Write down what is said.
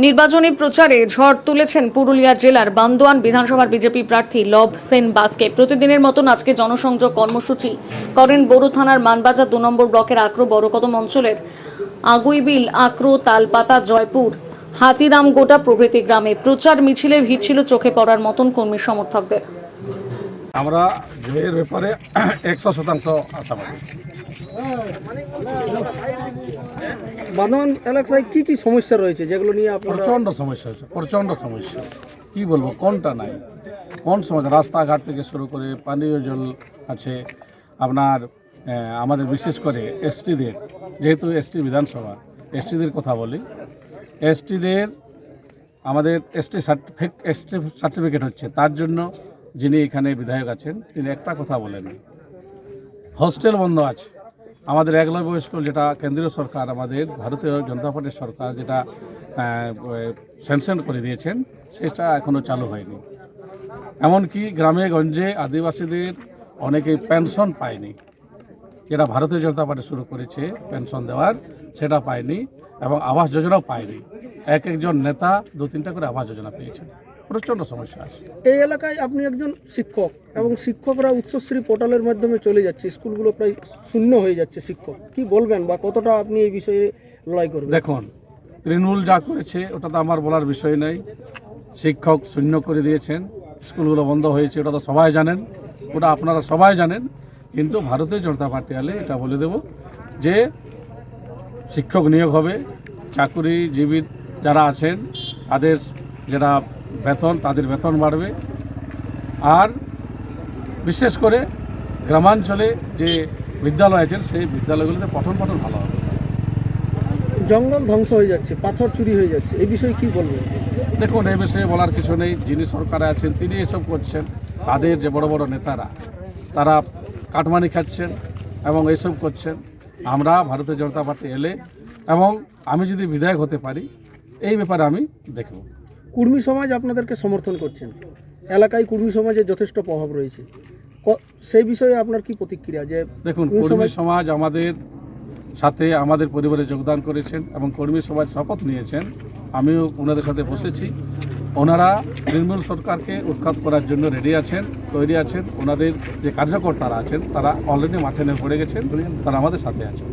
নির্বাচনী প্রচারে ঝড় তুলেছেন পুরুলিয়া জেলার বান্দোয়ান বিধানসভার বিজেপি প্রার্থী লব সেন বাসকে। প্রতিদিনের মতন আজকে জনসংযোগ কর্মসূচি করেন বড়ু থানার মানবাজার 2 নম্বর ব্লকের আক্রো বড়কদম অঞ্চলের আগুইবিল, আক্রো, তালপাতা, জয়পুর, হাতিরামগোটা প্রভৃতি গ্রামে। প্রচার মিছিলে ভিড় ছিল চোখে পড়ার মতন কর্মী সমর্থকদের। আমরা জয়ের ব্যাপারে 100% আশাবাদী। বান্দোয়ান এলাকায় কি কি সমস্যা রয়েছে যেগুলো নিয়ে আপনারা? প্রচণ্ড সমস্যা হচ্ছে, প্রচণ্ড সমস্যা। কি বলবো, কোনটা নাই, কোন সমস্যা? রাস্তাঘাট থেকে শুরু করে পানীয় জল আছে আপনার। আমাদের বিশেষ করে এসটিদের, যেহেতু এসটি বিধানসভা, এসটিদের কথা বলি। এসটিদের আমাদের এসটি সার্টিফিকেট হচ্ছে, তার জন্য যিনি এখানে বিধায়ক আছেন তিনি একটা কথা বলেন, হোস্টেল বন্ধ আছে। আমাদের একলব্য স্কুল, যেটা কেন্দ্রীয় সরকার, আমাদের ভারতীয় জনতা পার্টির সরকার যেটা স্যাংশন করে দিয়েছেন, সেটা এখনও চালু হয়নি। এমনকি গ্রামে গঞ্জে আদিবাসীদের অনেকে পেনশন পায়নি, যেটা ভারতীয় জনতা পার্টি শুরু করেছে পেনশন দেওয়ার, সেটা পায়নি। এবং আবাস যোজনাও পায়নি। একজন নেতা 2-3টা করে আবাস যোজনা পেয়েছেন। প্রচণ্ড সমস্যা আছে এই এলাকায়। আপনি একজন শিক্ষক এবং শিক্ষকরা উচ্চশ্রী পোর্টালের মাধ্যমে চলে যাচ্ছে, স্কুলগুলো প্রায় শূন্য হয়ে যাচ্ছে। শিক্ষক কি বলবেন বা কতটা আপনি এই বিষয়ে লড়াই করবেন? দেখুন, তৃণমূল যা করেছে ওটা তো আমার বলার বিষয় নেই। শিক্ষক শূন্য করে দিয়েছেন, স্কুলগুলো বন্ধ হয়েছে, ওটা তো সবাই জানেন, ওটা আপনারা সবাই জানেন। কিন্তু ভারতীয় জনতা পার্টি হলে এটা বলে দেব যে শিক্ষক নিয়োগ হবে, চাকুরিজীবী যারা আছেন তাদের যেটা বেতন, তাদের বেতন বাড়বে। আর বিশেষ করে গ্রামাঞ্চলে যে বিদ্যালয় আছেন সেই বিদ্যালয়গুলোতে পঠন পাঠন ভালো হবে। জঙ্গল ধ্বংস হয়ে যাচ্ছে, পাথর চুরি হয়ে যাচ্ছে, এই বিষয়ে কি বলবেন? দেখুন, এই বিষয়ে বলার কিছু নেই। যিনি সরকারে আছেন তিনি এসব করছেন। তাদের যে বড় বড় নেতারা, তারা কাটমানি খাচ্ছেন এবং এইসব করছেন। আমরা ভারতীয় জনতা পার্টি এলে এবং আমি যদি বিধায়ক হতে পারি, এই ব্যাপারে আমি দেখব। কুর্মী সমাজ আপনাদেরকে সমর্থন করছেন, এলাকায় কুর্মী সমাজের যথেষ্ট প্রভাব রয়েছে, সেই বিষয়ে আপনার কি প্রতিক্রিয়া? যে দেখুন, কর্মী সমাজ আমাদের সাথে, আমাদের পরিবারে যোগদান করেছেন এবং কর্মী সমাজ শপথ নিয়েছেন। আমিও ওনাদের সাথে বসেছি। ওনারা তৃণমূল সরকারকে উৎখাত করার জন্য রেডি আছেন, তৈরি আছেন। ওনাদের যে কার্যকর্তারা আছেন তারা অলরেডি মাঠে নেমে পড়ে গেছেন, তারা আমাদের সাথে আছেন।